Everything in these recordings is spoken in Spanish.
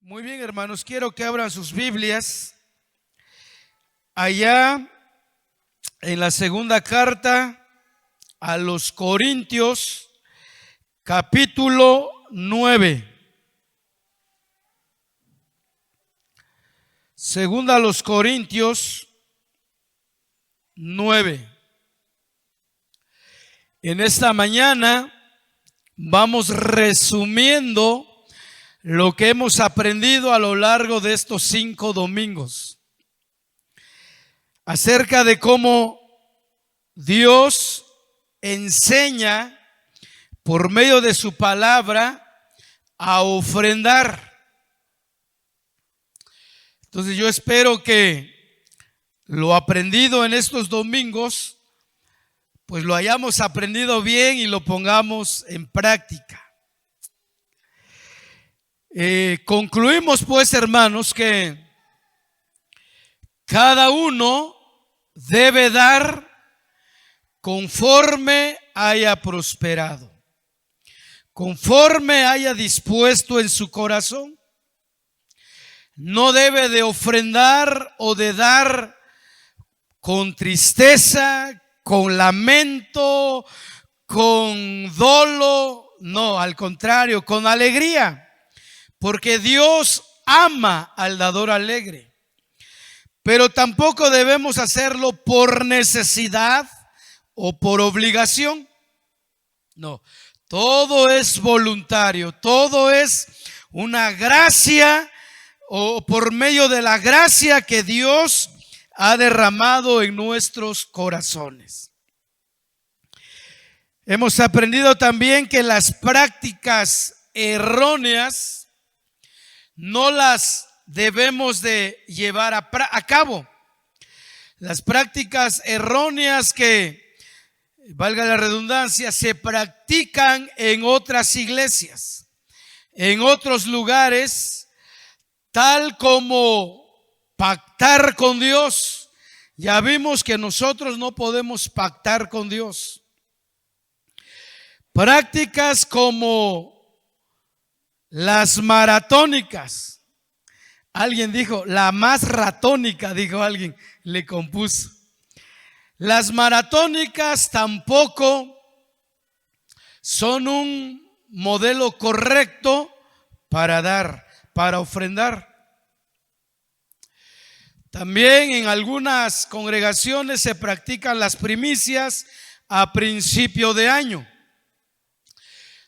Muy bien, hermanos, quiero que abran sus Biblias allá en la segunda carta a los Corintios, capítulo 9. Segunda a los Corintios 9. En esta mañana vamos resumiendo lo que hemos aprendido a lo largo de estos 5 domingos acerca de cómo Dios enseña por medio de su palabra a ofrendar. Entonces yo espero que lo aprendido en estos domingos pues lo hayamos aprendido bien y lo pongamos en práctica. Concluimos pues, hermanos, que cada uno debe dar conforme haya prosperado, conforme haya dispuesto en su corazón. No debe de ofrendar o de dar con tristeza, con lamento, con dolo, no, al contrario, con alegría. Porque Dios ama al dador alegre. Pero tampoco debemos hacerlo por necesidad o por obligación. No, todo es voluntario, todo es una gracia o por medio de la gracia que Dios ha derramado en nuestros corazones. Hemos aprendido también que las prácticas erróneas no las debemos de llevar a cabo. Las prácticas erróneas que, valga la redundancia, se practican en otras iglesias, en otros lugares, tal como pactar con Dios. Ya vimos que nosotros no podemos pactar con Dios. Prácticas como las maratónicas. Alguien dijo, la más ratónica, dijo alguien, le compuso. Las maratónicas tampoco son un modelo correcto para dar, para ofrendar. También en algunas congregaciones se practican las primicias a principio de año.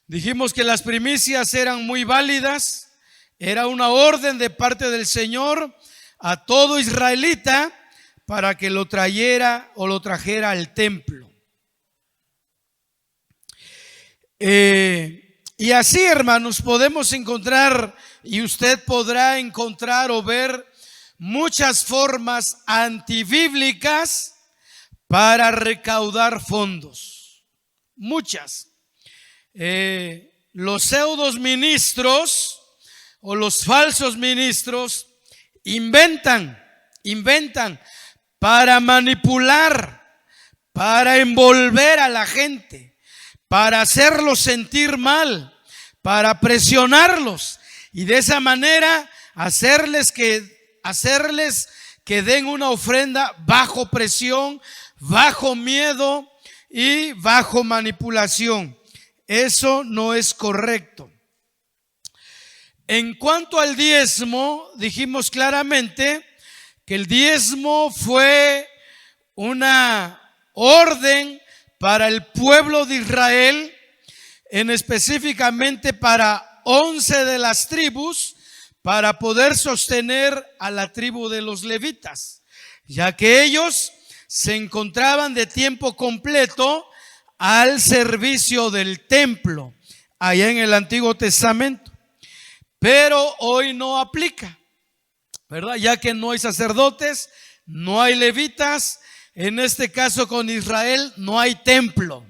Dijimos que las primicias eran muy válidas, era una orden de parte del Señor a todo israelita para que lo trajera al templo. Y así, hermanos, podemos encontrar, y usted podrá encontrar o ver muchas formas antibíblicas para recaudar fondos. Muchas. Los pseudos ministros o los falsos ministros inventan para manipular, para envolver a la gente, para hacerlos sentir mal, para presionarlos y de esa manera hacerles que den una ofrenda bajo presión, bajo miedo y bajo manipulación. Eso no es correcto. En cuanto al diezmo, dijimos claramente que el diezmo fue una orden para el pueblo de Israel, en específicamente para 11 de las tribus, para poder sostener a la tribu de los levitas, ya que ellos se encontraban de tiempo completo al servicio del templo allá en el Antiguo Testamento. Pero hoy no aplica, ¿verdad? Ya que no hay sacerdotes, no hay levitas, en este caso con Israel no hay templo.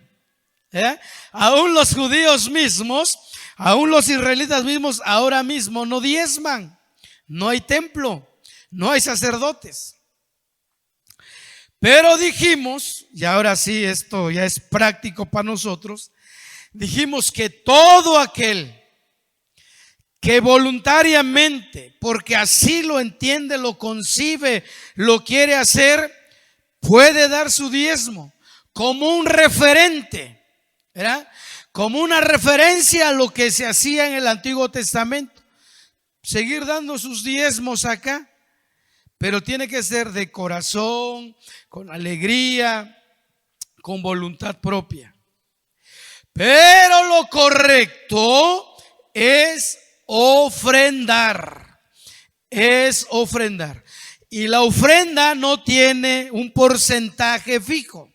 Aún los judíos mismos, aún los israelitas mismos ahora mismo no diezman, no hay templo, no hay sacerdotes. Pero dijimos, y ahora sí esto ya es práctico para nosotros, dijimos que todo aquel que voluntariamente, porque así lo entiende, lo concibe, lo quiere hacer, puede dar su diezmo como un referente, ¿verdad? Como una referencia a lo que se hacía en el Antiguo Testamento. Seguir dando sus diezmos acá, pero tiene que ser de corazón, con alegría, con voluntad propia. Pero lo correcto es ofrendar. Es ofrendar. Y la ofrenda no tiene un porcentaje fijo.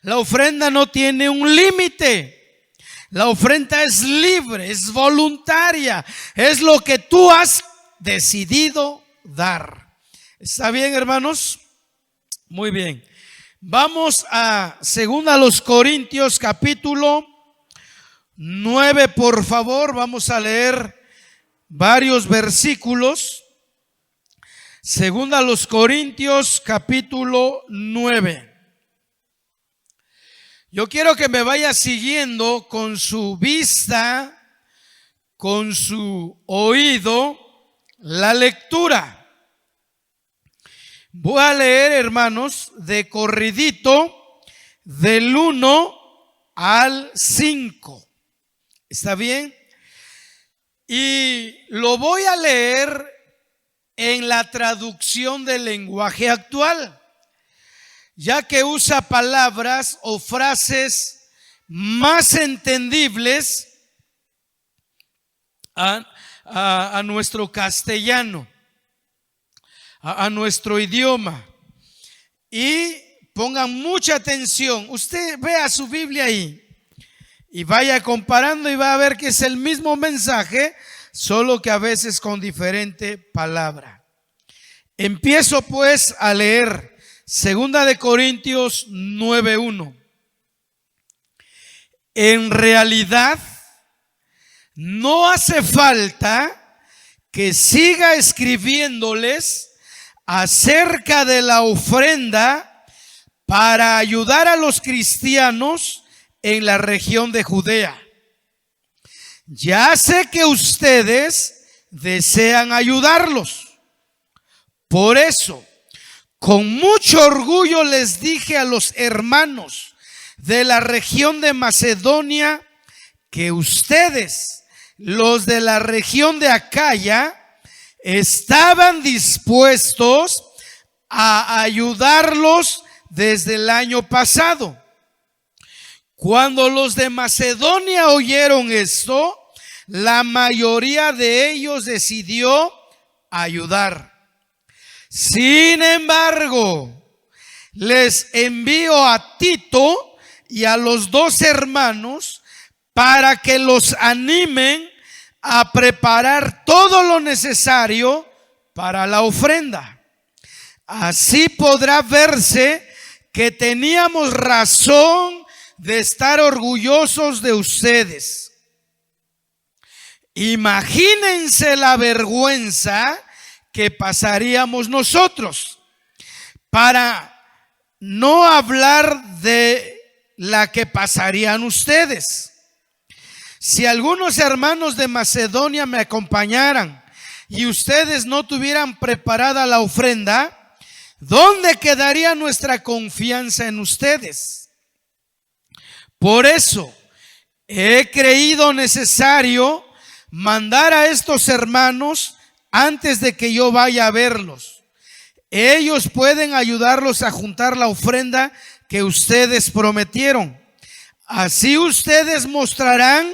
La ofrenda no tiene un límite. La ofrenda es libre, es voluntaria. Es lo que tú has decidido dar. ¿Está bien, hermanos? Muy bien. Vamos a 2 Corintios capítulo 9, por favor. Vamos a leer varios versículos. 2 Corintios capítulo 9. Yo quiero que me vaya siguiendo con su vista, con su oído, la lectura. Voy a leer, hermanos, de corridito, del 1 al 5. ¿Está bien? Y lo voy a leer en la traducción del lenguaje actual, ya que usa palabras o frases más entendibles a nuestro castellano, a nuestro idioma. Y pongan mucha atención. Usted vea su Biblia ahí y vaya comparando y va a ver que es el mismo mensaje, solo que a veces con diferente palabra. Empiezo pues a leer 2 Corintios 9:1. En realidad, no hace falta que siga escribiéndoles acerca de la ofrenda para ayudar a los cristianos en la región de Judea. Ya sé que ustedes desean ayudarlos. Por eso, con mucho orgullo les dije a los hermanos de la región de Macedonia que ustedes, los de la región de Acaya, estaban dispuestos a ayudarlos desde el año pasado. Cuando los de Macedonia oyeron esto, la mayoría de ellos decidió ayudar. Sin embargo, les envío a Tito y a los 2 hermanos para que los animen a preparar todo lo necesario para la ofrenda. Así podrá verse que teníamos razón de estar orgullosos de ustedes. Imagínense la vergüenza que pasaríamos nosotros, para no hablar de la que pasarían ustedes. Si algunos hermanos de Macedonia me acompañaran y ustedes no tuvieran preparada la ofrenda, ¿dónde quedaría nuestra confianza en ustedes? Por eso he creído necesario mandar a estos hermanos antes de que yo vaya a verlos. Ellos pueden ayudarlos a juntar la ofrenda que ustedes prometieron. Así ustedes mostrarán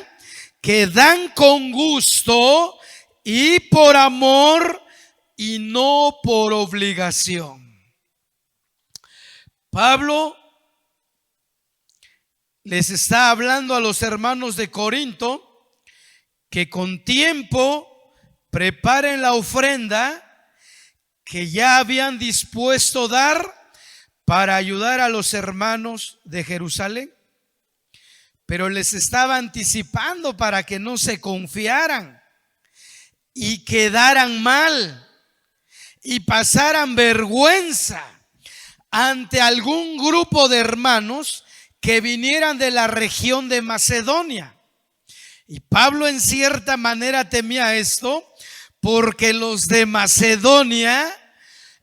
que dan con gusto y por amor y no por obligación. Pablo les está hablando a los hermanos de Corinto que con tiempo preparen la ofrenda que ya habían dispuesto dar para ayudar a los hermanos de Jerusalén. Pero les estaba anticipando para que no se confiaran y quedaran mal y pasaran vergüenza ante algún grupo de hermanos que vinieran de la región de Macedonia. Y Pablo en cierta manera temía esto porque los de Macedonia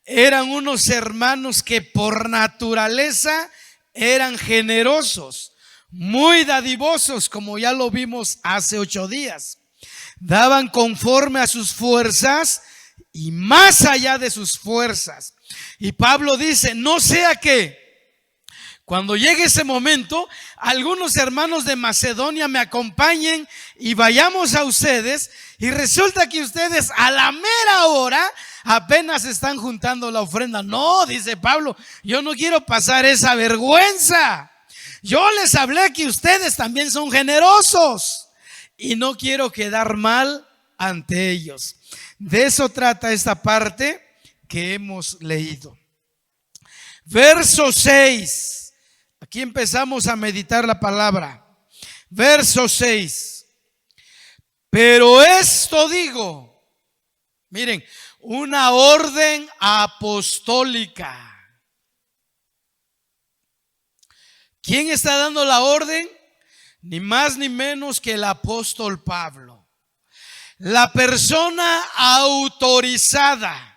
eran unos hermanos que por naturaleza eran generosos, muy dadivosos, como ya lo vimos hace 8 días. Daban conforme a sus fuerzas y más allá de sus fuerzas. Y Pablo dice, no sea que cuando llegue ese momento, algunos hermanos de Macedonia me acompañen y vayamos a ustedes, y resulta que ustedes a la mera hora apenas están juntando la ofrenda. No, dice Pablo, yo no quiero pasar esa vergüenza. Yo les hablé que ustedes también son generosos y no quiero quedar mal ante ellos. De eso trata esta parte que hemos leído. Verso 6. Aquí empezamos a meditar la palabra. Verso 6. Pero esto digo, miren, una orden apostólica. ¿Quién está dando la orden? Ni más ni menos que el apóstol Pablo, la persona autorizada.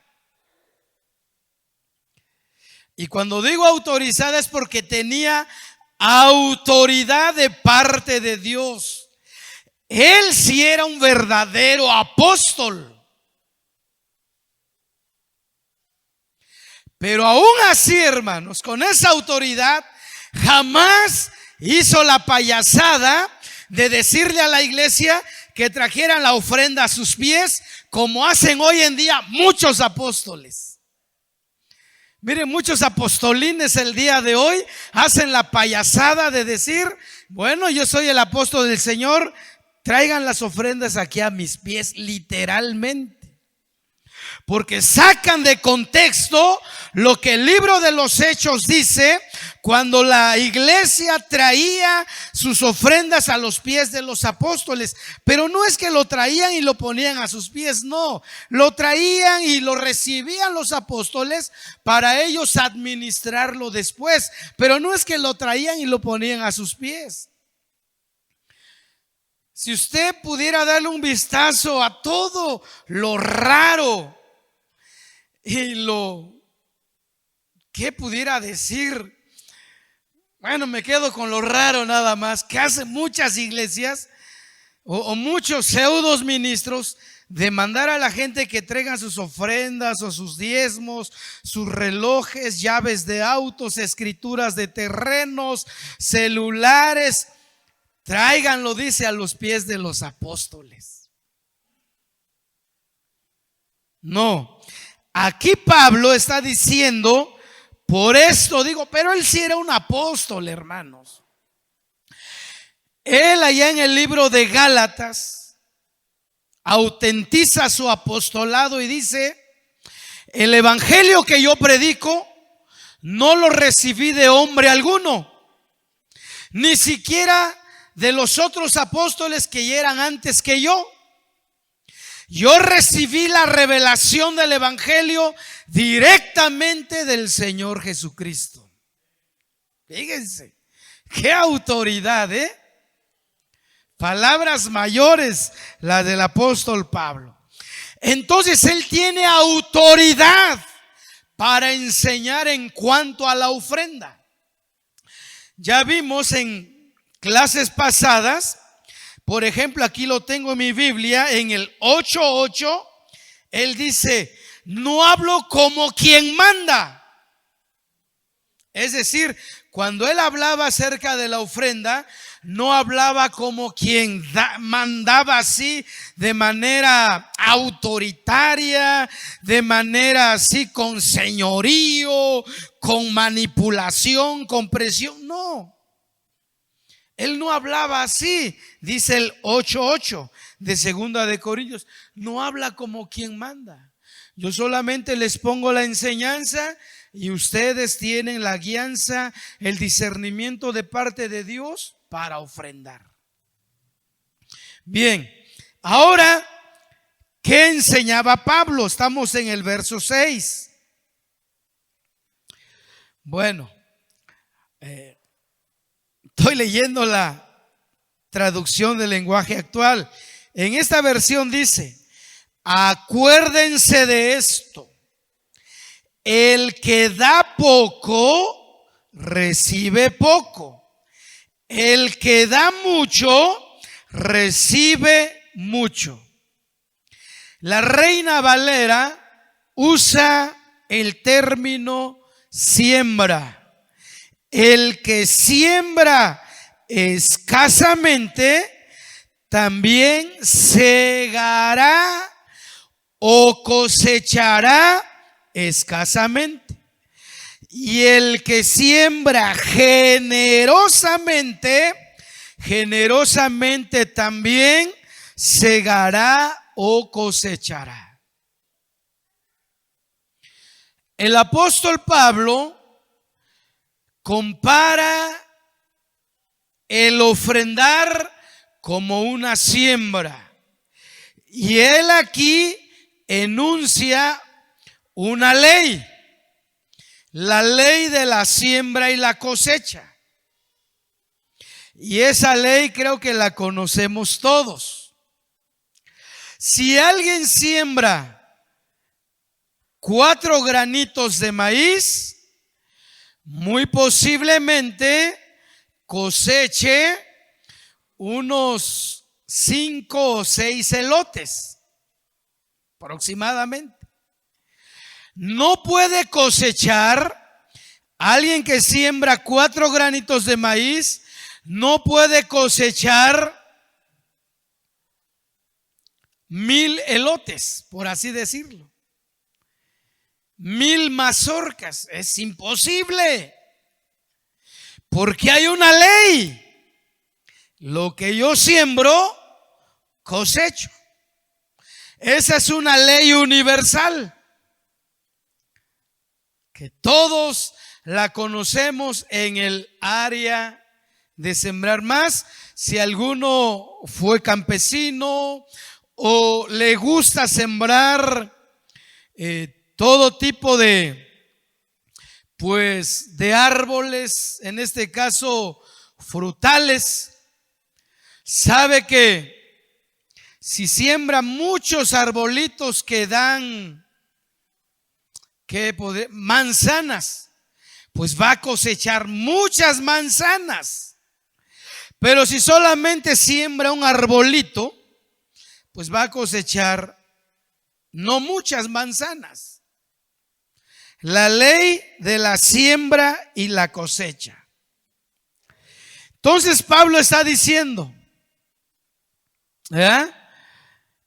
Y cuando digo autorizada es porque tenía autoridad de parte de Dios. Él sí era un verdadero apóstol. Pero aún así, hermanos, con esa autoridad jamás hizo la payasada de decirle a la iglesia que trajeran la ofrenda a sus pies, como hacen hoy en día muchos apóstoles. Miren, muchos apostolines el día de hoy hacen la payasada de decir, bueno, yo soy el apóstol del Señor, traigan las ofrendas aquí a mis pies, literalmente. Porque sacan de contexto lo que el libro de los Hechos dice cuando la iglesia traía sus ofrendas a los pies de los apóstoles. Pero no es que lo traían y lo ponían a sus pies, no. Lo traían y lo recibían los apóstoles para ellos administrarlo después. Pero no es que lo traían y lo ponían a sus pies. Si usted pudiera darle un vistazo a todo lo raro y lo que pudiera decir, bueno, me quedo con lo raro nada más, que hacen muchas iglesias o muchos pseudos ministros de mandar a la gente que traigan sus ofrendas o sus diezmos, sus relojes, llaves de autos, escrituras de terrenos, celulares, tráiganlo, dice, a los pies de los apóstoles. No. Aquí Pablo está diciendo, por esto digo, pero él sí era un apóstol, hermanos. Él allá en el libro de Gálatas autentiza su apostolado y dice, el evangelio que yo predico no lo recibí de hombre alguno, ni siquiera de los otros apóstoles que ya eran antes que yo. Yo recibí la revelación del evangelio directamente del Señor Jesucristo. Fíjense, qué autoridad, ¿eh? Palabras mayores las del apóstol Pablo. Entonces él tiene autoridad para enseñar en cuanto a la ofrenda. Ya vimos en clases pasadas. Por ejemplo, aquí lo tengo en mi Biblia, en el 8:8, él dice, no hablo como quien manda. Es decir, cuando él hablaba acerca de la ofrenda, no hablaba como quien mandaba así de manera autoritaria, de manera así con señorío, con manipulación, con presión, no. Él no hablaba así, dice el 8:8 de 2 de Corintios. No habla como quien manda. Yo solamente les pongo la enseñanza y ustedes tienen la guianza, el discernimiento de parte de Dios para ofrendar. Bien, ahora, ¿qué enseñaba Pablo? Estamos en el verso 6. Bueno, estoy leyendo la traducción del lenguaje actual. En esta versión dice: acuérdense de esto. El que da poco, recibe poco. El que da mucho, recibe mucho. La Reina Valera usa el término siembra. El que siembra escasamente, también segará o cosechará escasamente. Y el que siembra generosamente, generosamente también segará o cosechará. El apóstol Pablo compara el ofrendar como una siembra. Y él aquí enuncia una ley, la ley de la siembra y la cosecha. Y esa ley creo que la conocemos todos. Si alguien siembra 4 granitos de maíz, muy posiblemente coseche unos 5 o 6 elotes aproximadamente. No puede cosechar alguien que siembra 4 granitos de maíz, no puede cosechar 1000 elotes, por así decirlo. 1000 mazorcas, es imposible, porque hay una ley: lo que yo siembro, cosecho. Esa es una ley universal, que todos la conocemos en el área de sembrar. Más si alguno fue campesino o le gusta sembrar todo tipo de árboles, en este caso frutales, sabe que si siembra muchos arbolitos que dan manzanas, pues va a cosechar muchas manzanas. Pero si solamente siembra un arbolito, pues va a cosechar no muchas manzanas. La ley de la siembra y la cosecha. Entonces Pablo está diciendo,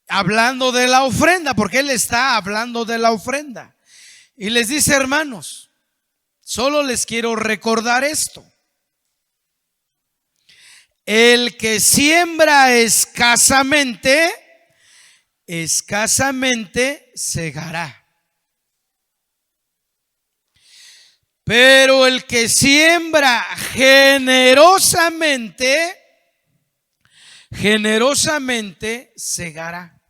hablando de la ofrenda, porque él está hablando de la ofrenda, y les dice: hermanos, solo les quiero recordar esto: el que siembra escasamente, escasamente segará. Pero el que siembra generosamente, generosamente segará.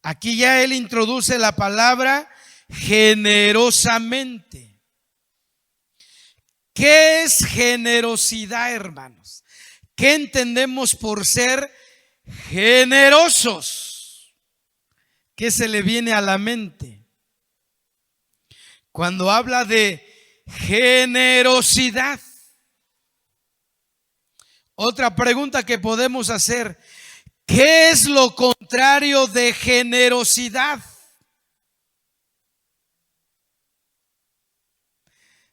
Aquí ya él introduce la palabra generosamente. ¿Qué es generosidad, hermanos? ¿Qué entendemos por ser generosos? ¿Qué se le viene a la mente cuando habla de generosidad? Otra pregunta que podemos hacer: ¿qué es lo contrario de generosidad?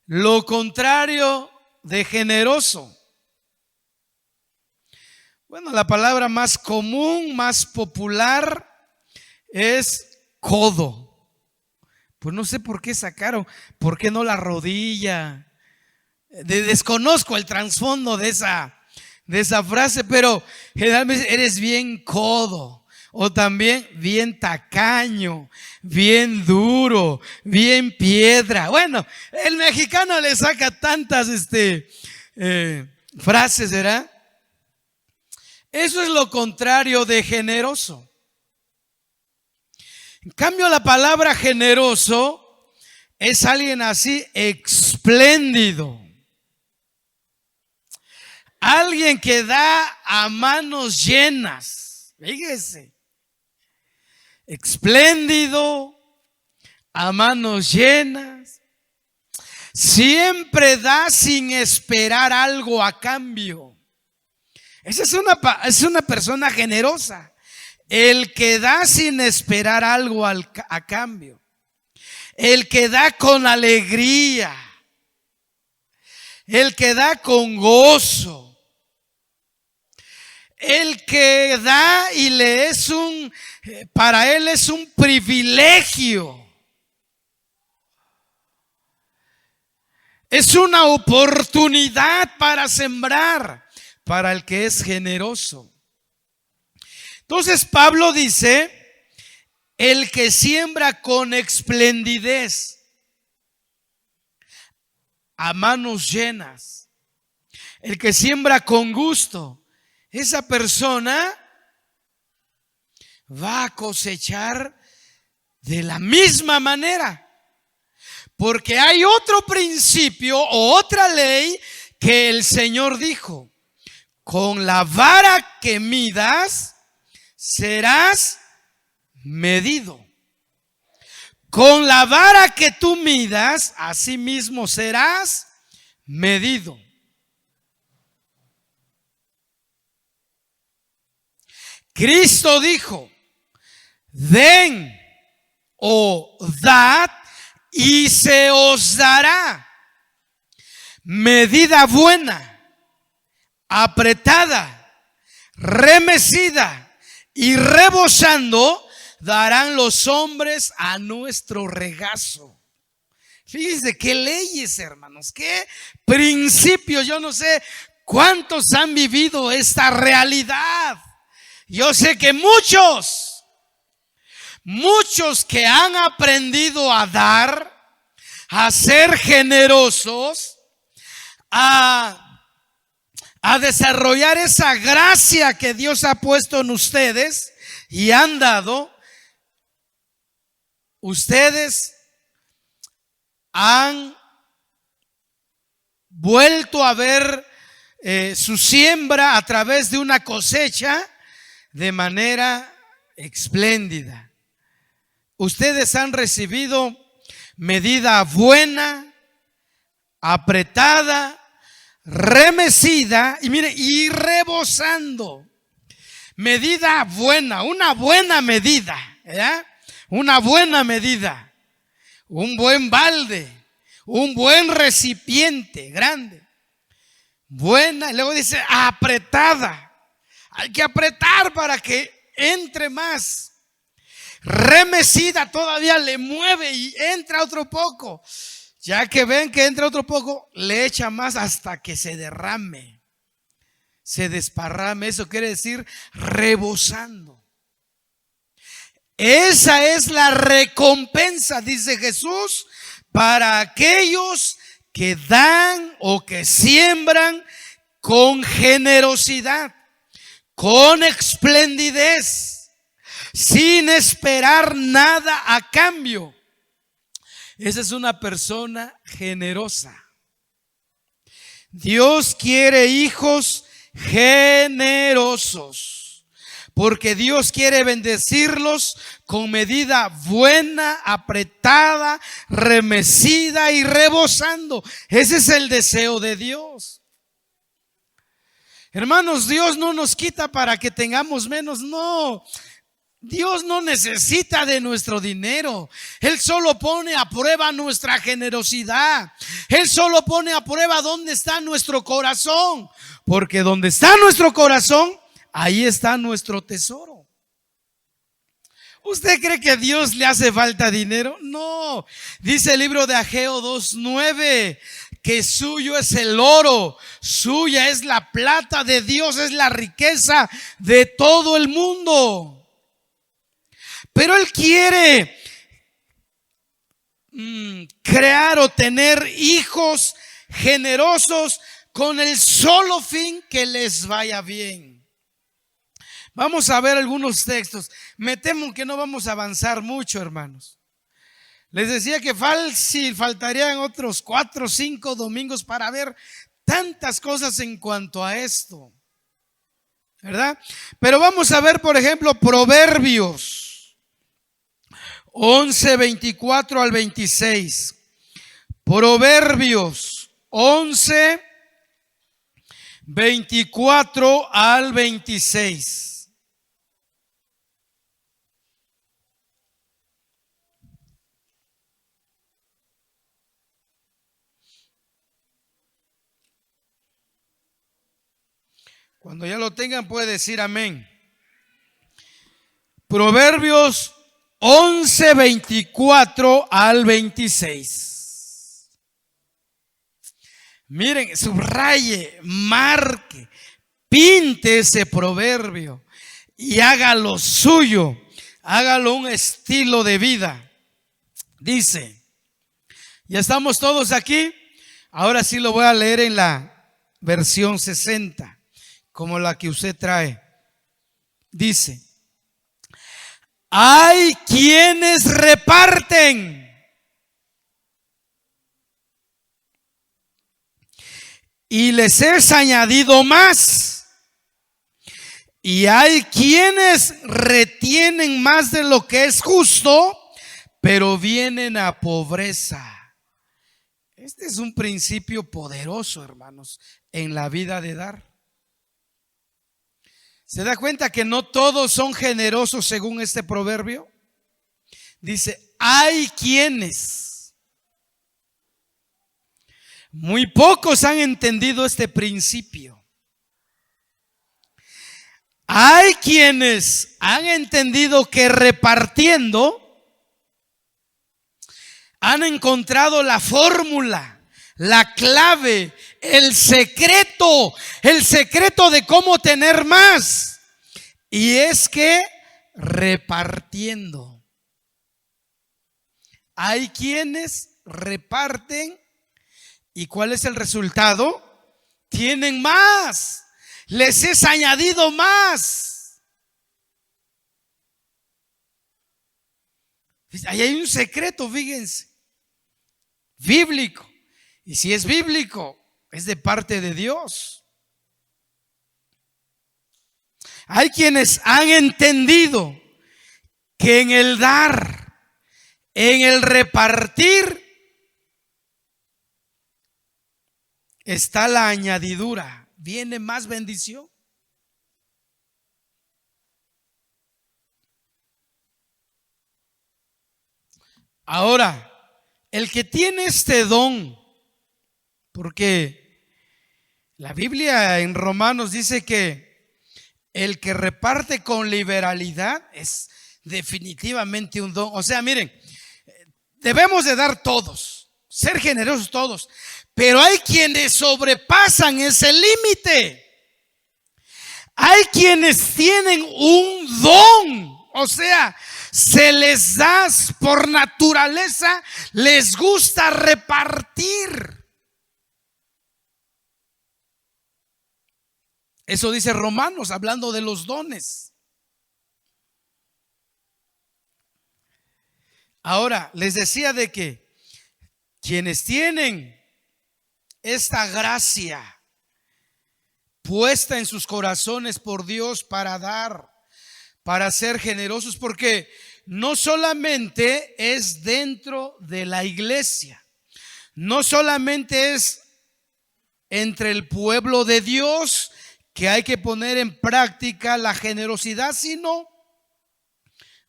Lo contrario de generoso. Bueno, la palabra más común, más popular es codo. Pues no sé por qué sacaron, por qué no la rodilla. Desconozco el trasfondo de esa frase, pero generalmente eres bien codo, o también bien tacaño, bien duro, bien piedra. Bueno, el mexicano le saca tantas frases, ¿verdad? Eso es lo contrario de generoso. En cambio, la palabra generoso es alguien así espléndido, Alguien que da a manos llenas. Fíjese. Espléndido, a manos llenas. Siempre da sin esperar algo a cambio. Esa es una persona generosa. El que da sin esperar algo a cambio. El que da con alegría. El que da con gozo. El que da y para él es un privilegio. Es una oportunidad para sembrar para el que es generoso. Entonces Pablo dice, el que siembra con esplendidez, a manos llenas, el que siembra con gusto, esa persona va a cosechar de la misma manera. Porque hay otro principio o otra ley que el Señor dijo: con la vara que midas, serás medido. Con la vara que tú midas, así mismo serás medido. Cristo dijo: den o dad y se os dará. Medida buena, apretada, remecida y rebosando, darán los hombres a nuestro regazo. Fíjense qué leyes, hermanos, qué principios. Yo no sé cuántos han vivido esta realidad. Yo sé que muchos que han aprendido a dar, a ser generosos, a desarrollar esa gracia que Dios ha puesto en ustedes y han dado, ustedes han vuelto a ver su siembra a través de una cosecha de manera espléndida. Ustedes han recibido medida buena, apretada, remecida y mire, y rebosando. Medida buena, una buena medida, ¿verdad? Una buena medida, un buen balde, un buen recipiente grande, buena. Y luego dice apretada. Hay que apretar para que entre más. Remecida, todavía le mueve y entra otro poco. Ya que ven que entra otro poco, le echa más hasta que se derrame, se desparrame. Eso quiere decir rebosando. Esa es la recompensa, dice Jesús, para aquellos que dan o que siembran con generosidad, con esplendidez, sin esperar nada a cambio. Esa es una persona generosa. Dios quiere hijos generosos, porque Dios quiere bendecirlos con medida buena, apretada, remecida y rebosando. Ese es el deseo de Dios. Hermanos, Dios no nos quita para que tengamos menos, no. Dios no necesita de nuestro dinero. Él solo pone a prueba nuestra generosidad. Él solo pone a prueba dónde está nuestro corazón. Porque donde está nuestro corazón, ahí está nuestro tesoro. ¿Usted cree que a Dios le hace falta dinero? No. Dice el libro de Ageo 2:9 que suyo es el oro, suya es la plata, de Dios es la riqueza de todo el mundo. Pero Él quiere crear o tener hijos generosos con el solo fin que les vaya bien. Vamos a ver algunos textos. Me temo que no vamos a avanzar mucho, hermanos. Les decía que faltarían otros 4 o 5 domingos para ver tantas cosas en cuanto a esto, ¿verdad? Pero vamos a ver, por ejemplo, Proverbios 11, 24 al 26. Proverbios 11, 24 al 26. Cuando ya lo tengan puede decir amén. Proverbios 11, 24 al 26. Miren, subraye, marque, pinte ese proverbio y hágalo suyo, hágalo un estilo de vida. Dice, ya estamos todos aquí. Ahora sí lo voy a leer en la versión 60, como la que usted trae. Dice: hay quienes reparten y les es añadido más, y hay quienes retienen más de lo que es justo, pero vienen a pobreza. Este es un principio poderoso, hermanos, en la vida de dar. ¿Se da cuenta que no todos son generosos según este proverbio? Dice, hay quienes. Muy pocos han entendido este principio. Hay quienes han entendido que repartiendo han encontrado la fórmula, la clave, el secreto de cómo tener más. Y es que repartiendo. Hay quienes reparten, ¿y cuál es el resultado? Tienen más, les es añadido más. Ahí hay un secreto, fíjense, bíblico. Y si es bíblico, es de parte de Dios. Hay quienes han entendido que en el dar, en el repartir, está la añadidura, viene más bendición. Ahora, el que tiene este don, porque la Biblia en Romanos dice que el que reparte con liberalidad es definitivamente un don. O sea, miren, debemos de dar todos, ser generosos todos, pero hay quienes sobrepasan ese límite. Hay quienes tienen un don, o sea, se les da por naturaleza, les gusta repartir. Eso dice Romanos, hablando de los dones. Ahora, les decía de que quienes tienen esta gracia puesta en sus corazones por Dios para dar, para ser generosos, porque no solamente es dentro de la iglesia, no solamente es entre el pueblo de Dios que hay que poner en práctica la generosidad, sino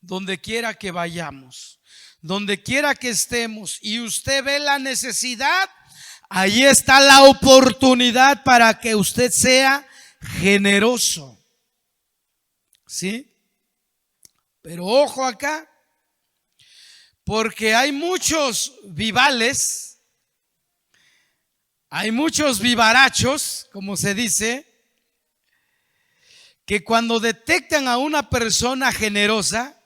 donde quiera que vayamos, donde quiera que estemos y usted ve la necesidad, ahí está la oportunidad para que usted sea generoso. ¿Sí? Pero ojo acá, porque hay muchos vivales, hay muchos vivarachos, como se dice, que cuando detectan a una persona generosa,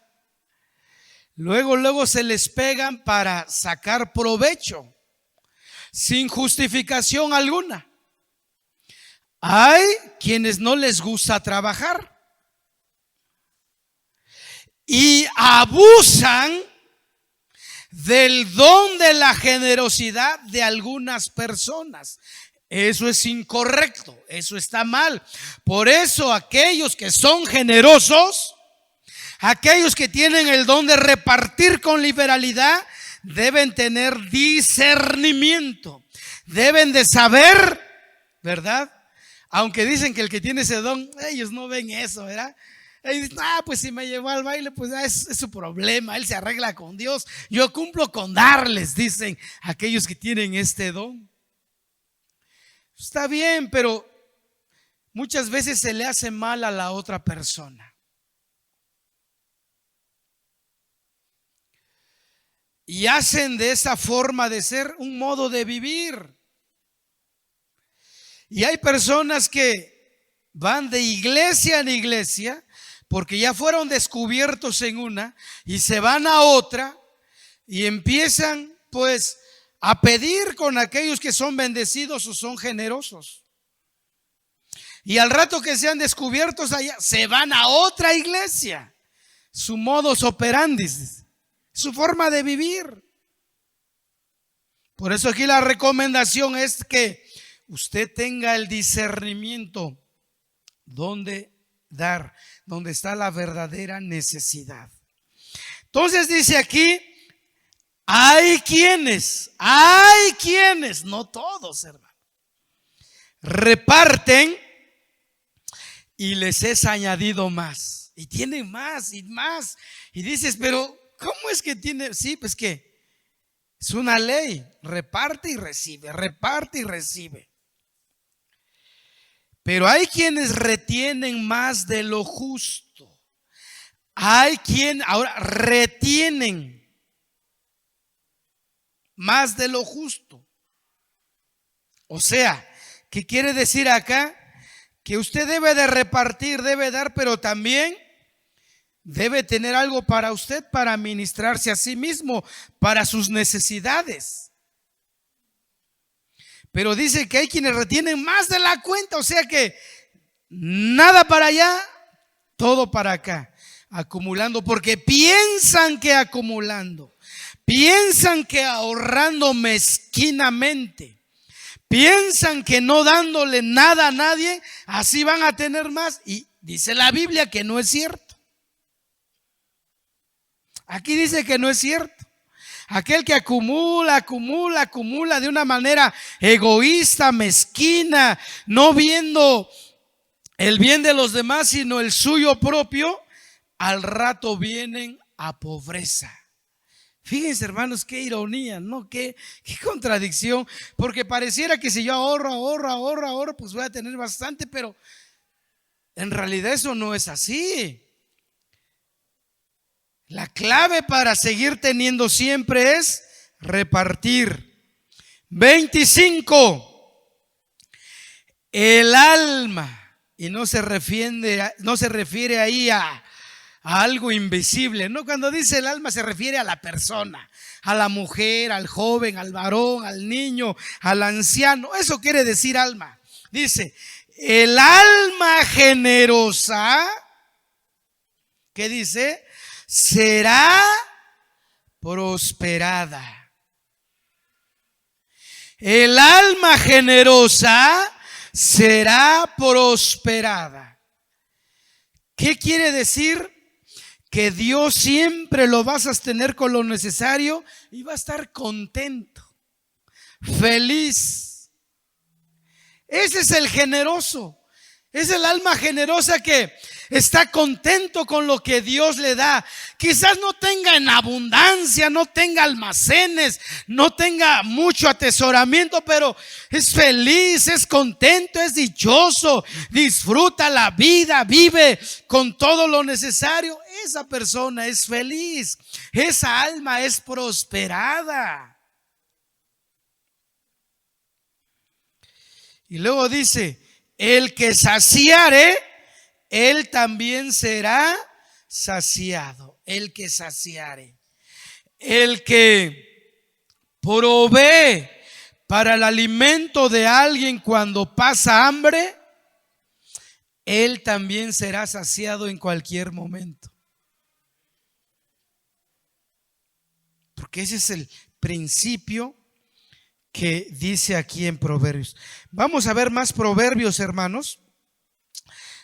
luego se les pegan para sacar provecho, sin justificación alguna. Hay quienes no les gusta trabajar y abusan del don de la generosidad de algunas personas. Eso es incorrecto, eso está mal. Por eso aquellos que son generosos, aquellos que tienen el don de repartir con liberalidad, deben tener discernimiento, deben de saber, ¿verdad? Aunque dicen que el que tiene ese don, ellos no ven eso, ¿verdad? Ellos dicen, pues si me llevó al baile, pues es su problema, él se arregla con Dios, yo cumplo con darles, dicen aquellos que tienen este don. Está bien, pero muchas veces se le hace mal a la otra persona. Y hacen de esa forma de ser un modo de vivir. Y hay personas que van de iglesia en iglesia porque ya fueron descubiertos en una y se van a otra y empiezan pues a pedir con aquellos que son bendecidos o son generosos. Y al rato que sean descubiertos allá, se van a otra iglesia. Su modus operandi, su forma de vivir. Por eso aquí la recomendación es que usted tenga el discernimiento dónde dar, donde está la verdadera necesidad. Entonces dice aquí, hay quienes, no todos, hermano, reparten y les es añadido más. Y tienen más y más. Y dices, pero ¿cómo es que tiene? Sí, pues que es una ley, reparte y recibe, reparte y recibe. Pero hay quienes retienen más de lo justo. Hay quien ahora retienen más de lo justo. O sea, ¿qué quiere decir acá? Que usted debe de repartir, debe dar, pero también debe tener algo para usted, para ministrarse a sí mismo, para sus necesidades. Pero dice que hay quienes retienen más de la cuenta, o sea que nada para allá, todo para acá, acumulando, porque piensan que acumulando, piensan que ahorrando mezquinamente, piensan que no dándole nada a nadie, así van a tener más. Y dice la Biblia que no es cierto. Aquí dice que no es cierto. Aquel que acumula de una manera egoísta, mezquina, no viendo el bien de los demás, sino el suyo propio, al rato vienen a pobreza. Fíjense, hermanos, qué ironía, ¿no? Qué contradicción, porque pareciera que si yo ahorro, pues voy a tener bastante, pero en realidad eso no es así. La clave para seguir teniendo siempre es repartir. 25. El alma, y no se refiere ahí a algo invisible, no, cuando dice el alma se refiere a la persona, a la mujer, al joven, al varón, al niño, al anciano. Eso quiere decir alma. Dice, el alma generosa, ¿qué dice? Será prosperada. El alma generosa será prosperada. ¿Qué quiere decir? Que Dios siempre lo va a sostener con lo necesario y va a estar contento, feliz. Ese es el generoso. Es el alma generosa que está contento con lo que Dios le da. Quizás no tenga en abundancia, no tenga almacenes, no tenga mucho atesoramiento, pero es feliz, es contento, es dichoso, disfruta la vida, vive con todo lo necesario. Esa persona es feliz, esa alma es prosperada. Y luego dice, el que saciare, él también será saciado. El que saciare, el que provee para el alimento de alguien cuando pasa hambre, él también será saciado en cualquier momento. Porque ese es el principio que dice aquí en Proverbios. Vamos a ver más proverbios, hermanos.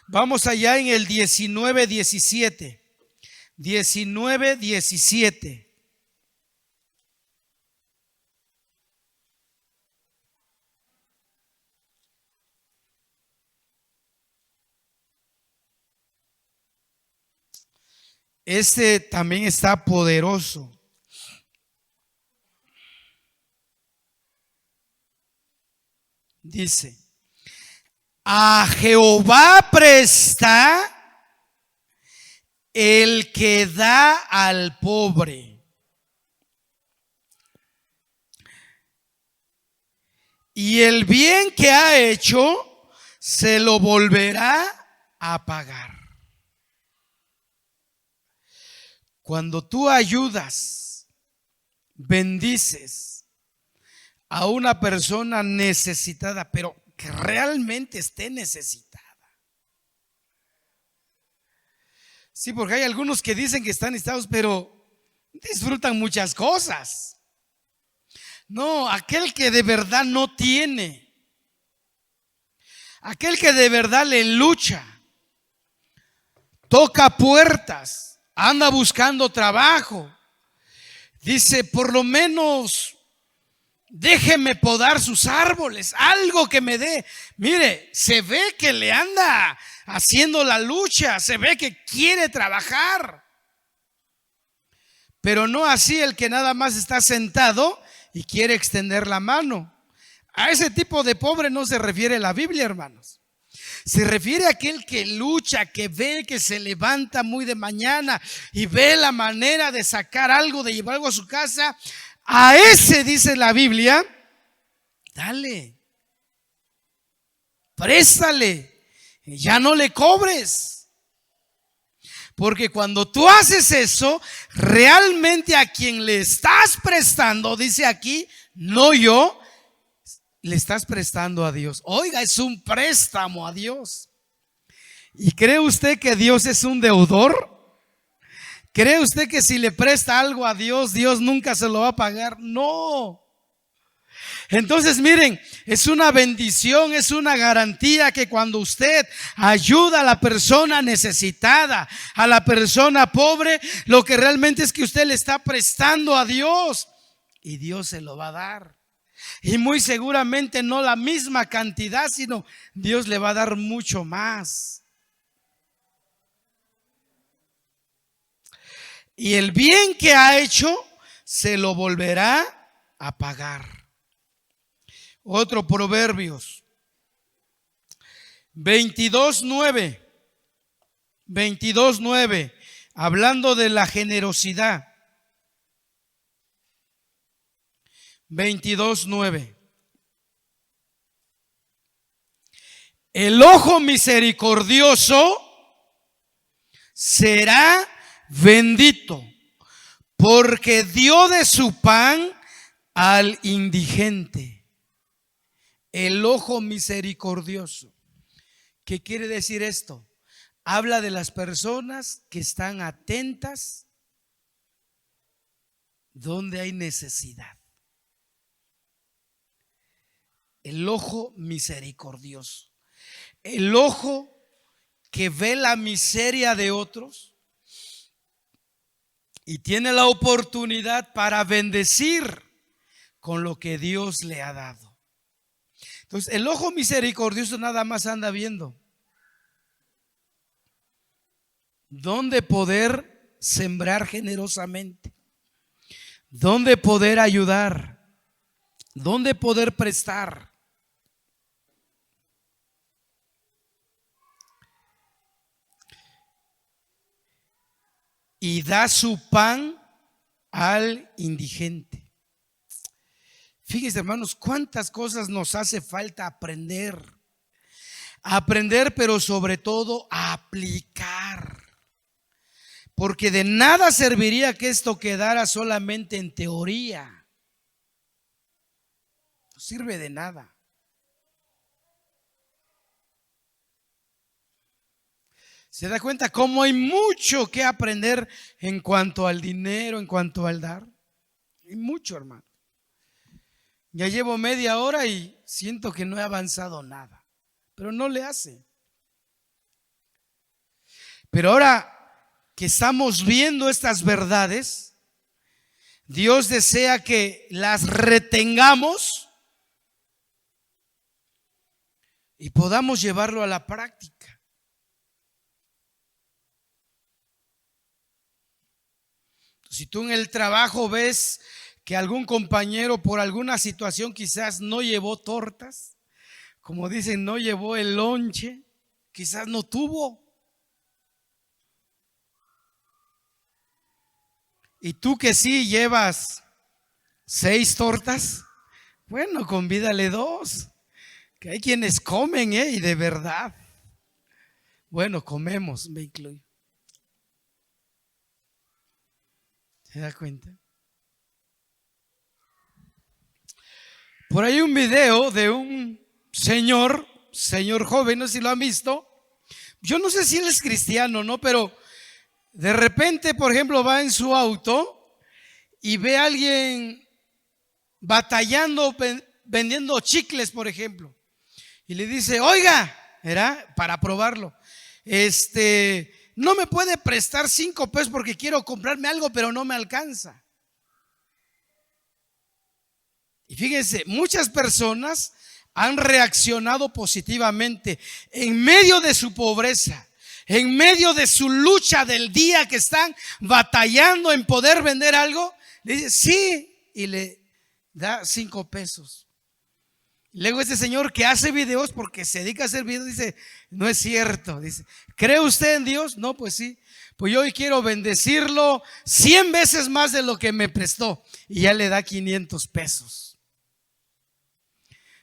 Vamos allá en el 19:17. 19:17. Este también está poderoso. Dice: a Jehová presta el que da al pobre, y el bien que ha hecho se lo volverá a pagar. Cuando tú ayudas, bendices a una persona necesitada, pero que realmente esté necesitada. Sí, porque hay algunos que dicen que están necesitados, pero disfrutan muchas cosas. No, aquel que de verdad no tiene, aquel que de verdad le lucha, toca puertas, anda buscando trabajo, dice: por lo menos déjeme podar sus árboles, algo que me dé. Mire, se ve que le anda haciendo la lucha, se ve que quiere trabajar. Pero no así el que nada más está sentado y quiere extender la mano. A ese tipo de pobre no se refiere la Biblia, hermanos. Se refiere a aquel que lucha, que ve, que se levanta muy de mañana y ve la manera de sacar algo, de llevar algo a su casa. A ese, dice la Biblia, dale, préstale, ya no le cobres. Porque cuando tú haces eso, realmente a quien le estás prestando, dice aquí, no yo, le estás prestando a Dios. Oiga, es un préstamo a Dios. ¿Y cree usted que Dios es un deudor? ¿Cree usted que si le presta algo a Dios, Dios nunca se lo va a pagar? No. Entonces miren, es una bendición, es una garantía que cuando usted ayuda a la persona necesitada, a la persona pobre, lo que realmente es que usted le está prestando a Dios y Dios se lo va a dar. Y muy seguramente no la misma cantidad, sino Dios le va a dar mucho más. Y el bien que ha hecho se lo volverá a pagar. Otro Proverbios 22:9. 22:9, hablando de la generosidad. 22:9. El ojo misericordioso será bendito, porque dio de su pan al indigente. El ojo misericordioso. ¿Qué quiere decir esto? Habla de las personas que están atentas donde hay necesidad. El ojo misericordioso. El ojo que ve la miseria de otros y tiene la oportunidad para bendecir con lo que Dios le ha dado. Entonces, el ojo misericordioso nada más anda viendo dónde poder sembrar generosamente, dónde poder ayudar, dónde poder prestar. Y da su pan al indigente. Fíjense, hermanos, cuántas cosas nos hace falta aprender. Aprender, pero sobre todo a aplicar. Porque de nada serviría que esto quedara solamente en teoría. No sirve de nada. ¿Se da cuenta cómo hay mucho que aprender en cuanto al dinero, en cuanto al dar? Hay mucho, hermano. Ya llevo media hora y siento que no he avanzado nada, pero no le hace. Pero ahora que estamos viendo estas verdades, Dios desea que las retengamos y podamos llevarlo a la práctica. Si tú en el trabajo ves que algún compañero por alguna situación quizás no llevó tortas, como dicen, no llevó el lonche, quizás no tuvo. Y tú que sí llevas 6 tortas, bueno, convídale 2, que hay quienes comen, y de verdad. Bueno, comemos, me incluyo. ¿Se da cuenta? Por ahí un video de un señor joven, no sé si lo han visto. Yo no sé si él es cristiano, ¿no? Pero de repente, por ejemplo, va en su auto y ve a alguien batallando, vendiendo chicles, por ejemplo. Y le dice, oiga, era para probarlo, no me puede prestar 5 pesos porque quiero comprarme algo, pero no me alcanza. Y fíjense, muchas personas han reaccionado positivamente en medio de su pobreza, en medio de su lucha del día que están batallando en poder vender algo. Le dice sí y le da 5 pesos. Luego este señor que hace videos, porque se dedica a hacer videos, dice, no es cierto. Dice, ¿cree usted en Dios? No, pues sí. Pues yo hoy quiero bendecirlo 100 veces más de lo que me prestó. Y ya le da 500 pesos.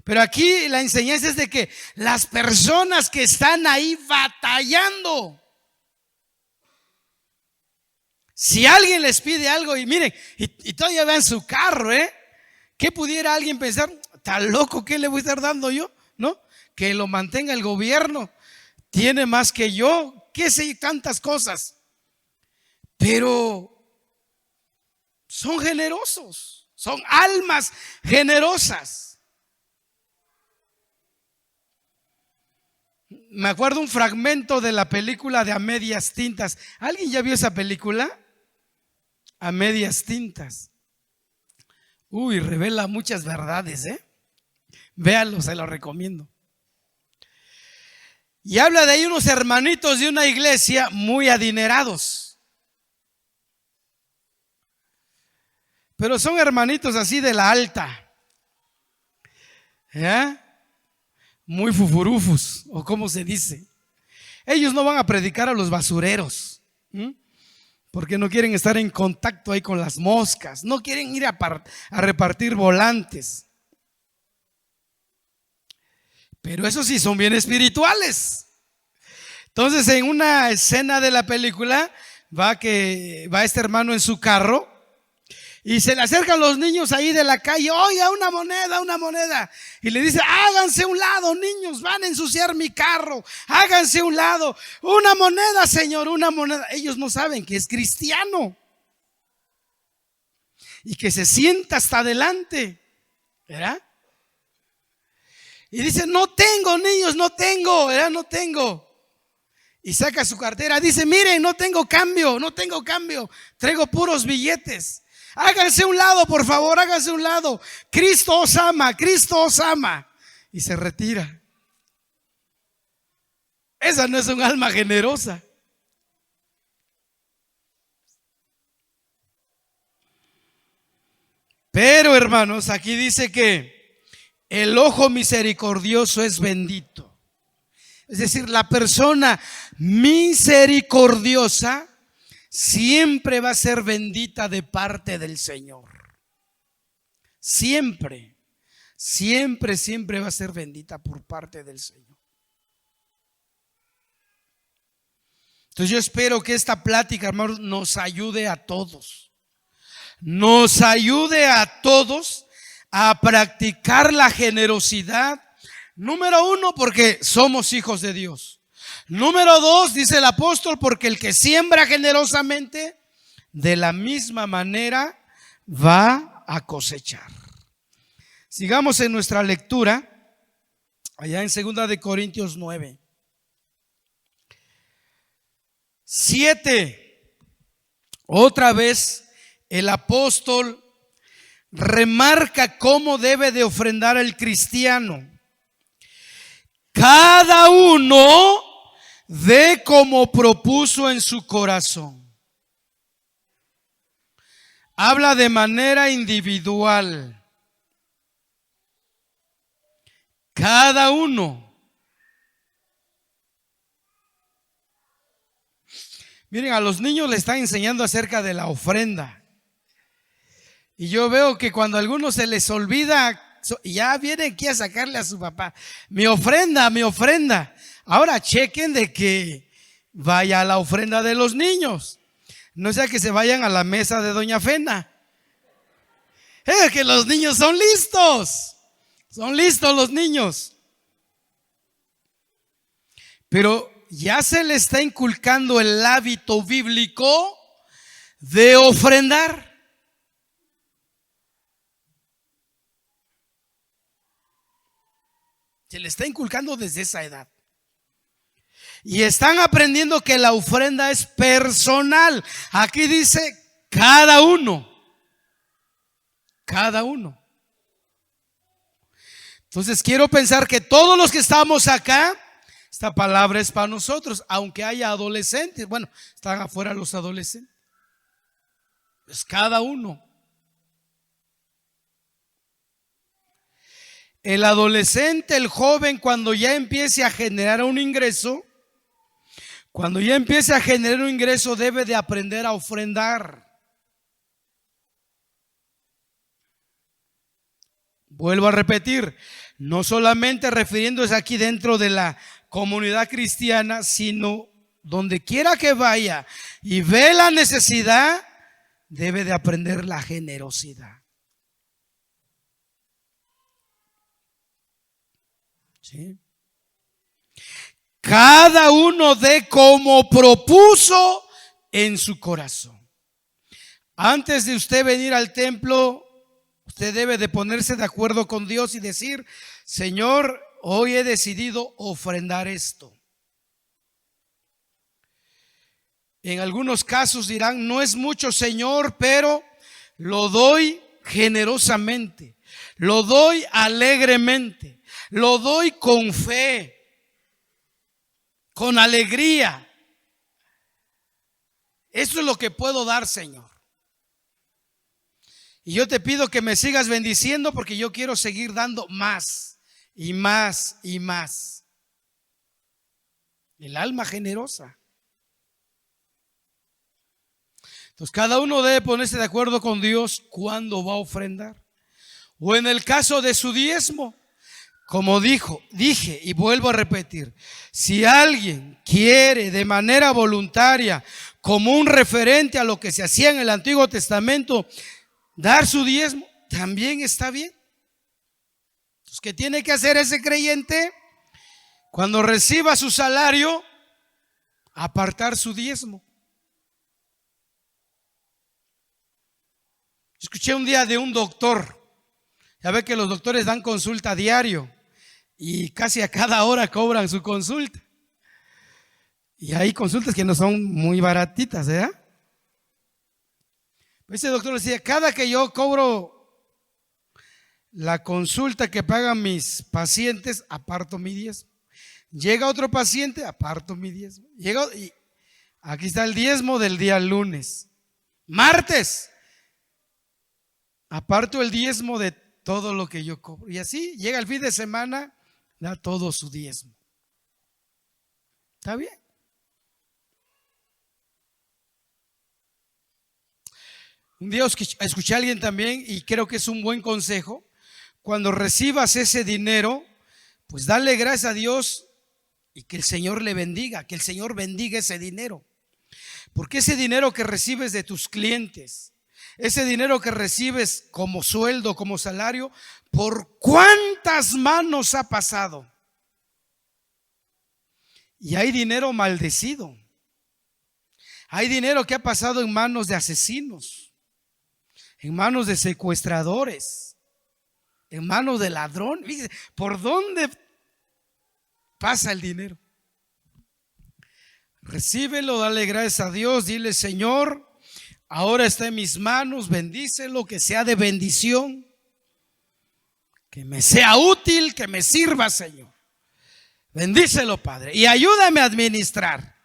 Pero aquí la enseñanza es de que las personas que están ahí batallando, si alguien les pide algo y miren, y todavía va en su carro, ¿qué pudiera alguien pensar? ¿Está loco? ¿Qué le voy a estar dando yo? ¿No? Que lo mantenga el gobierno. Tiene más que yo. ¿Qué sé? Tantas cosas. Pero son generosos. Son almas generosas. Me acuerdo un fragmento de la película de A Medias Tintas. ¿Alguien ya vio esa película? A Medias Tintas. Uy, revela muchas verdades, Véanlo, se lo recomiendo. Y habla de ahí unos hermanitos de una iglesia muy adinerados. Pero son hermanitos así de la alta. Muy fufurufus, o como se dice. Ellos no van a predicar a los basureros, porque no quieren estar en contacto ahí con las moscas. No quieren ir a repartir volantes. Pero eso sí, son bien espirituales. Entonces, en una escena de la película, va este hermano en su carro y se le acercan los niños ahí de la calle. Oiga, una moneda. Y le dice, háganse a un lado, niños, van a ensuciar mi carro. Háganse a un lado. Una moneda, señor, una moneda. Ellos no saben que es cristiano y que se sienta hasta adelante, ¿verdad? Y dice, no tengo, niños, no tengo, ¿verdad? No tengo. Y saca su cartera, dice, miren, no tengo cambio, traigo puros billetes. Háganse a un lado, por favor, háganse a un lado. Cristo os ama. Y se retira. Esa no es un alma generosa. Pero, hermanos, aquí dice que el ojo misericordioso es bendito. Es decir, la persona misericordiosa siempre va a ser bendita de parte del Señor. Siempre va a ser bendita por parte del Señor. Entonces yo espero que esta plática, hermanos, nos ayude a todos. Nos ayude a todos a practicar la generosidad. Número 1, porque somos hijos de Dios. Número 2, dice el apóstol, porque el que siembra generosamente, de la misma manera va a cosechar. Sigamos en nuestra lectura, allá en 2 de Corintios 9. 7. Otra vez el apóstol remarca cómo debe de ofrendar el cristiano. Cada uno dé como propuso en su corazón. Habla de manera individual. Cada uno. Miren, a los niños les están enseñando acerca de la ofrenda. Y yo veo que cuando a algunos se les olvida, ya vienen aquí a sacarle a su papá: mi ofrenda, mi ofrenda. Ahora chequen de que vaya a la ofrenda de los niños. No sea que se vayan a la mesa de Doña Fena. Es que los niños son listos. Son listos los niños. Pero ya se le está inculcando el hábito bíblico de ofrendar. Se le está inculcando desde esa edad. Y están aprendiendo que la ofrenda es personal. Aquí dice cada uno. Cada uno. Entonces quiero pensar que todos los que estamos acá, esta palabra es para nosotros, aunque haya adolescentes. Bueno, están afuera los adolescentes. Es cada uno. El adolescente, el joven, cuando ya empiece a generar un ingreso, debe de aprender a ofrendar. Vuelvo a repetir, no solamente refiriéndose aquí dentro de la comunidad cristiana, sino donde quiera que vaya y ve la necesidad, debe de aprender la generosidad. ¿Sí? Cada uno dé como propuso en su corazón. Antes de usted venir al templo, usted debe de ponerse de acuerdo con Dios y decir: Señor, hoy he decidido ofrendar esto. En algunos casos dirán: no es mucho, Señor, pero lo doy generosamente, lo doy alegremente, lo doy con fe, con alegría. Eso es lo que puedo dar, Señor. Y yo te pido que me sigas bendiciendo, porque yo quiero seguir dando más y más y más. El alma generosa. Entonces cada uno debe ponerse de acuerdo con Dios cuándo va a ofrendar. O en el caso de su diezmo, como dije y vuelvo a repetir: si alguien quiere de manera voluntaria, como un referente a lo que se hacía en el Antiguo Testamento, dar su diezmo, también está bien. Entonces, ¿qué tiene que hacer ese creyente? Cuando reciba su salario, apartar su diezmo. Escuché un día de un doctor. Ya ve que los doctores dan consulta diario y casi a cada hora cobran su consulta. Y hay consultas que no son muy baratitas, ¿verdad? Ese doctor decía: cada que yo cobro la consulta que pagan mis pacientes, aparto mi diezmo. Llega otro paciente, aparto mi diezmo. Y aquí está el diezmo del día lunes. Martes, aparto el diezmo de todo lo que yo cobro. Y así llega el fin de semana, da todo su diezmo. ¿Está bien? Un día escuché a alguien también, y creo que es un buen consejo: cuando recibas ese dinero, pues dale gracias a Dios y que el Señor le bendiga, que el Señor bendiga ese dinero. Porque ese dinero que recibes de tus clientes, ese dinero que recibes como sueldo, como salario, ¿por cuántas manos ha pasado? Y hay dinero maldecido. Hay dinero que ha pasado en manos de asesinos, en manos de secuestradores. en manos de ladrón. Fíjese, ¿por dónde pasa el dinero? Recíbelo, dale gracias a Dios, dile: Señor, ahora está en mis manos, bendícelo, que sea de bendición, que me sea útil, que me sirva, Señor. Bendícelo, Padre, y ayúdame a administrar,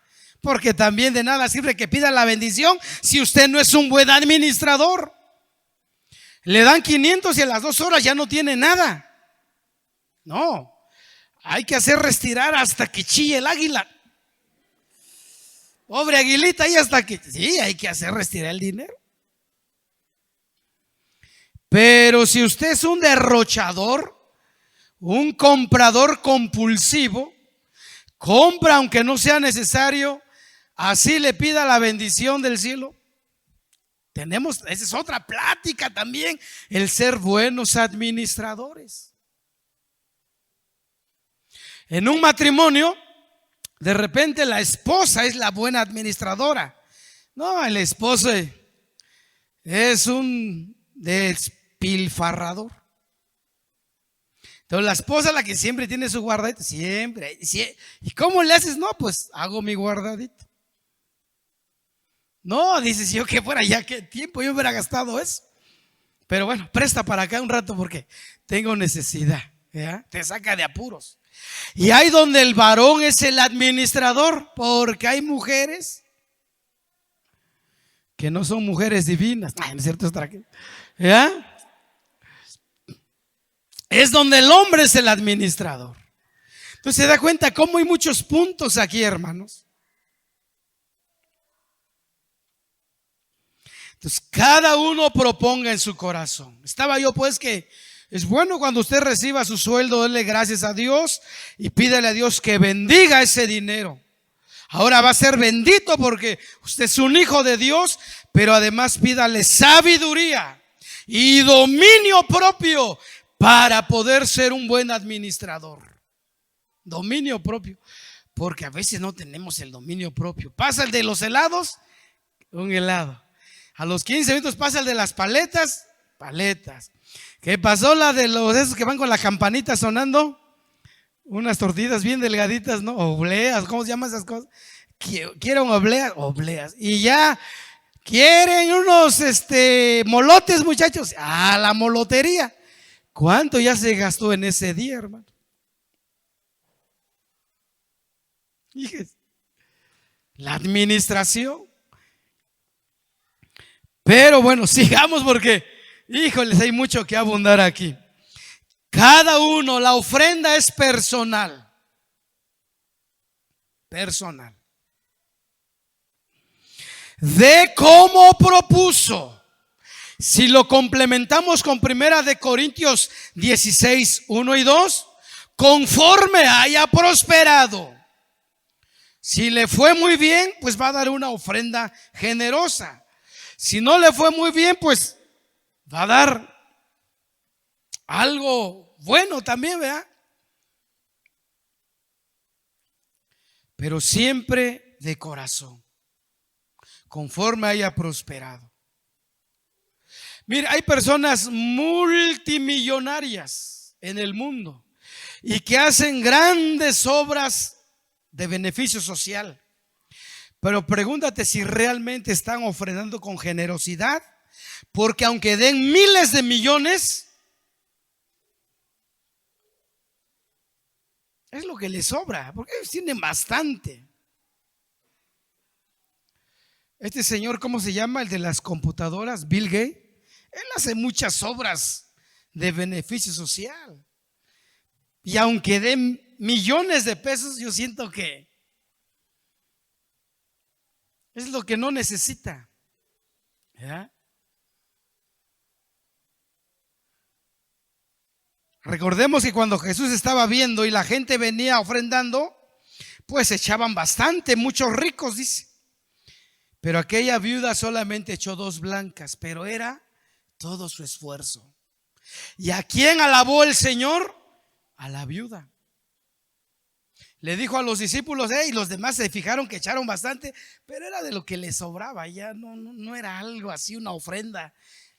porque también de nada sirve que pida la bendición si usted no es un buen administrador. Le dan 500 y a las 2 horas ya no tiene nada. No, hay que hacer respirar hasta que chille el águila. Pobre aguilita, y hasta que, sí, hay que hacer respirar el dinero. Pero si usted es un derrochador, un comprador compulsivo, compra aunque no sea necesario, así le pida la bendición del cielo. Esa es otra plática también, el ser buenos administradores. En un matrimonio, de repente la esposa es la buena administradora. No, el esposo es un despilfarrador. Entonces la esposa es la que siempre tiene su guardadito, siempre. ¿Y cómo le haces? No, pues hago mi guardadito. No, dices, yo que fuera ya, qué tiempo yo hubiera gastado eso. Pero bueno, presta para acá un rato porque tengo necesidad. ¿Ya? Te saca de apuros. Y hay donde el varón es el administrador, porque hay mujeres que no son mujeres divinas. ¿No es cierto? ¿Ya? Es donde el hombre es el administrador. Entonces se da cuenta cómo hay muchos puntos aquí, hermanos. Entonces cada uno proponga en su corazón. Estaba yo pues que es bueno cuando usted reciba su sueldo, denle gracias a Dios y pídele a Dios que bendiga ese dinero. Ahora va a ser bendito porque usted es un hijo de Dios, pero además pídale sabiduría y dominio propio para poder ser un buen administrador. Dominio propio, porque a veces no tenemos el dominio propio. Pasa el de los helados, un helado. A los 15 minutos pasa el de las paletas, paletas. ¿Qué pasó la de los esos que van con la campanita sonando? Unas tortillas bien delgaditas, ¿no? Obleas, ¿cómo se llaman esas cosas? ¿Quieren obleas? Obleas. Y ya quieren unos molotes, muchachos. A la molotería. ¿Cuánto ya se gastó en ese día, hermano? Fíjese, la administración. Pero bueno, sigamos porque, híjoles, hay mucho que abundar aquí. Cada uno, la ofrenda es personal. Personal. De cómo propuso. Si lo complementamos con 1 de Corintios 16, 1 y 2, conforme haya prosperado. Si le fue muy bien, pues va a dar una ofrenda generosa. Si no le fue muy bien, pues va a dar algo bueno también, ¿verdad? Pero siempre de corazón, conforme haya prosperado. Mira, hay personas multimillonarias en el mundo y que hacen grandes obras de beneficio social. Pero pregúntate si realmente están ofrendando con generosidad, porque aunque den miles de millones, es lo que les sobra, porque ellos tienen bastante. Este señor, ¿cómo se llama? El de las computadoras, Bill Gates. Él hace muchas obras de beneficio social. Y aunque den millones de pesos, yo siento que es lo que no necesita. ¿Ya? Recordemos que cuando Jesús estaba viendo y la gente venía ofrendando, pues echaban bastante, muchos ricos, dice. Pero aquella viuda solamente echó 2 blancas, pero era todo su esfuerzo. ¿Y a quién alabó el Señor? A la viuda. Le dijo a los discípulos, y los demás se fijaron que echaron bastante, pero era de lo que les sobraba, ya no era algo así, una ofrenda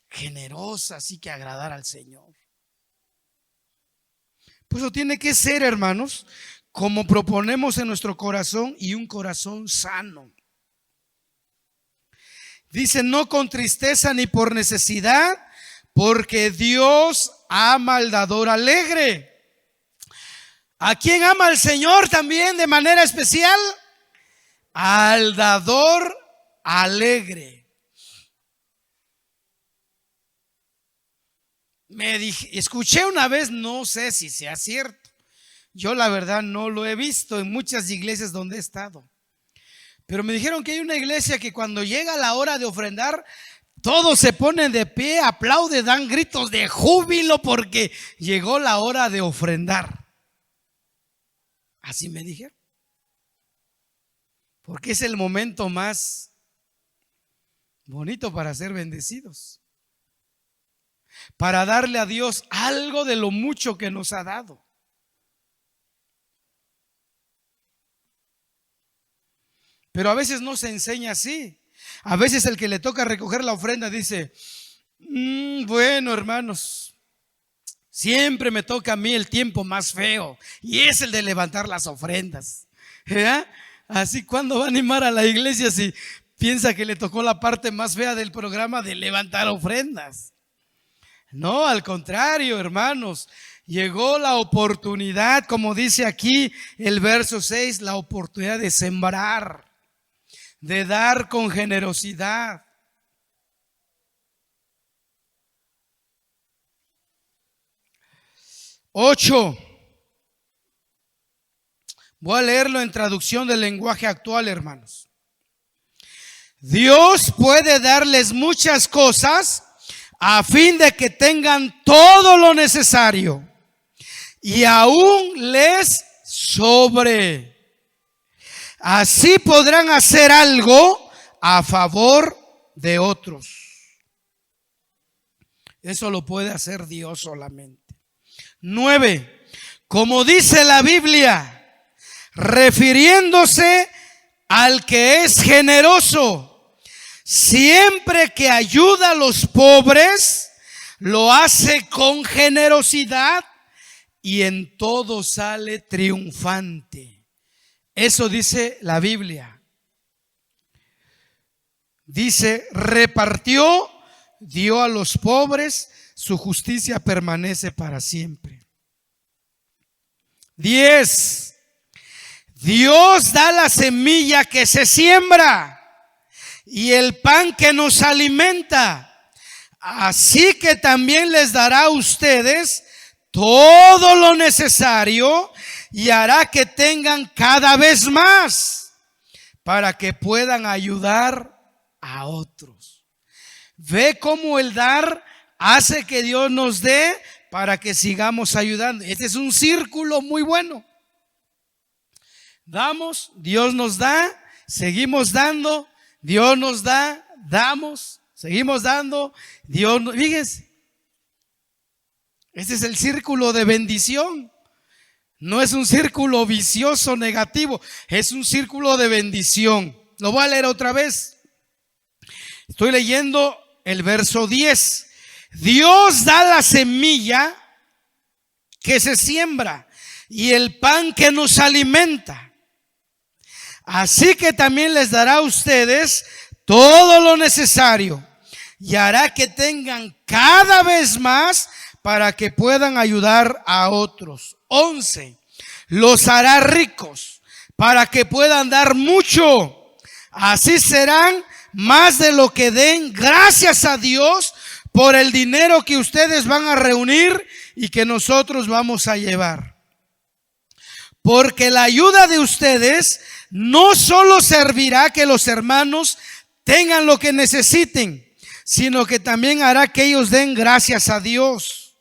generosa, así que agradar al Señor. Pues eso tiene que ser, hermanos, como proponemos en nuestro corazón, y un corazón sano. Dice: no con tristeza ni por necesidad, porque Dios ama al dador alegre. ¿A quién ama el Señor también de manera especial? Al dador alegre. Escuché una vez, no sé si sea cierto, yo la verdad no lo he visto en muchas iglesias donde he estado, pero me dijeron que hay una iglesia que cuando llega la hora de ofrendar, todos se ponen de pie, aplauden, dan gritos de júbilo porque llegó la hora de ofrendar. Así me dijeron, porque es el momento más bonito para ser bendecidos, para darle a Dios algo de lo mucho que nos ha dado. Pero a veces no se enseña así. A veces el que le toca recoger la ofrenda dice: bueno, hermanos, siempre me toca a mí el tiempo más feo, y es el de levantar las ofrendas. Así, ¿cuándo va a animar a la iglesia si piensa que le tocó la parte más fea del programa de levantar ofrendas? No, al contrario, hermanos, llegó la oportunidad, como dice aquí el verso 6, la oportunidad de sembrar, de dar con generosidad. Ocho. Voy a leerlo en traducción del lenguaje actual, hermanos. Dios puede darles muchas cosas a fin de que tengan todo lo necesario y aún les sobre. Así podrán hacer algo a favor de otros. Eso lo puede hacer Dios solamente. 9. Como dice la Biblia, refiriéndose al que es generoso, siempre que ayuda a los pobres, lo hace con generosidad y en todo sale triunfante. Eso dice la Biblia. Dice: repartió, dio a los pobres, su justicia permanece para siempre. 10. Dios da la semilla que se siembra y el pan que nos alimenta. Así que también les dará a ustedes todo lo necesario y hará que tengan cada vez más para que puedan ayudar a otros. Ve cómo el dar hace que Dios nos dé para que sigamos ayudando. Este es un círculo muy bueno. Damos, Dios nos da, seguimos dando, Dios nos da, damos, seguimos dando, Dios nos... Fíjense, este es el círculo de bendición. No es un círculo vicioso negativo, es un círculo de bendición. Lo voy a leer otra vez. Estoy leyendo el verso 10. Dios da la semilla que se siembra y el pan que nos alimenta. Así que también les dará a ustedes todo lo necesario y hará que tengan cada vez más para que puedan ayudar a otros. 11. Los hará ricos para que puedan dar mucho. Así serán más de lo que den, gracias a Dios por el dinero que ustedes van a reunir y que nosotros vamos a llevar. Porque la ayuda de ustedes no solo servirá que los hermanos tengan lo que necesiten, sino que también hará que ellos den gracias a Dios.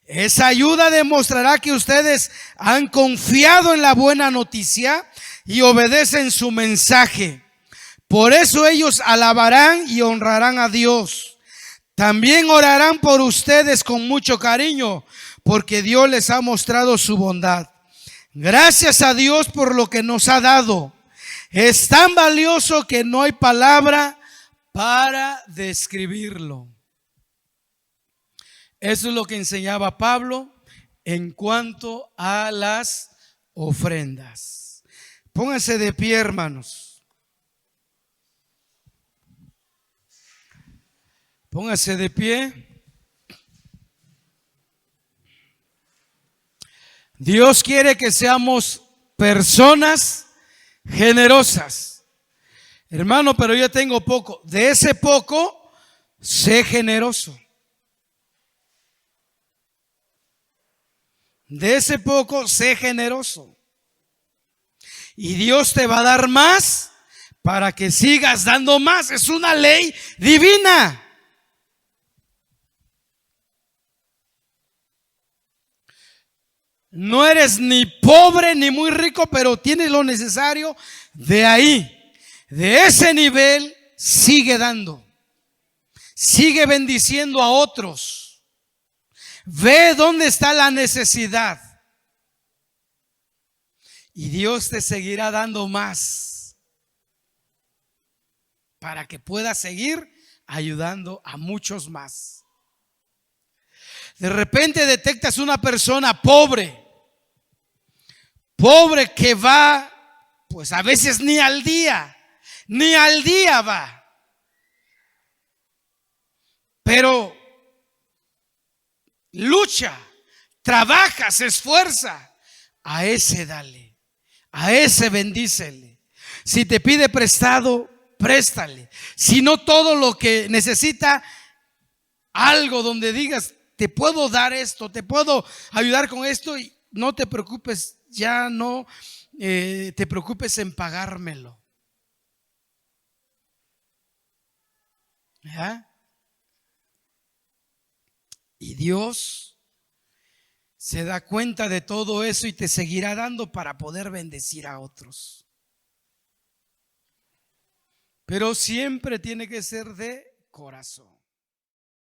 Esa ayuda demostrará que ustedes han confiado en la buena noticia y obedecen su mensaje. Por eso ellos alabarán y honrarán a Dios. También orarán por ustedes con mucho cariño, porque Dios les ha mostrado su bondad. Gracias a Dios por lo que nos ha dado. Es tan valioso que no hay palabra para describirlo. Eso es lo que enseñaba Pablo en cuanto a las ofrendas. Pónganse de pie, hermanos. Pónganse de pie. Dios quiere que seamos personas generosas. Hermano, pero yo tengo poco. De ese poco, sé generoso. De ese poco, sé generoso. Y Dios te va a dar más para que sigas dando más. Es una ley divina. No eres ni pobre ni muy rico, pero tienes lo necesario. De ahí, de ese nivel, sigue dando. Sigue bendiciendo a otros. Ve dónde está la necesidad. Y Dios te seguirá dando más para que puedas seguir ayudando a muchos más. De repente detectas una persona pobre que va, pues a veces ni al día va. Pero lucha, trabaja, se esfuerza. A ese dale, a ese bendícele. Si te pide prestado, préstale. Si no, todo lo que necesita, algo donde digas, te puedo dar esto, te puedo ayudar con esto, y no te preocupes, ya no te preocupes en pagármelo. ¿Ya? Y Dios se da cuenta de todo eso y te seguirá dando para poder bendecir a otros. Pero siempre tiene que ser de corazón.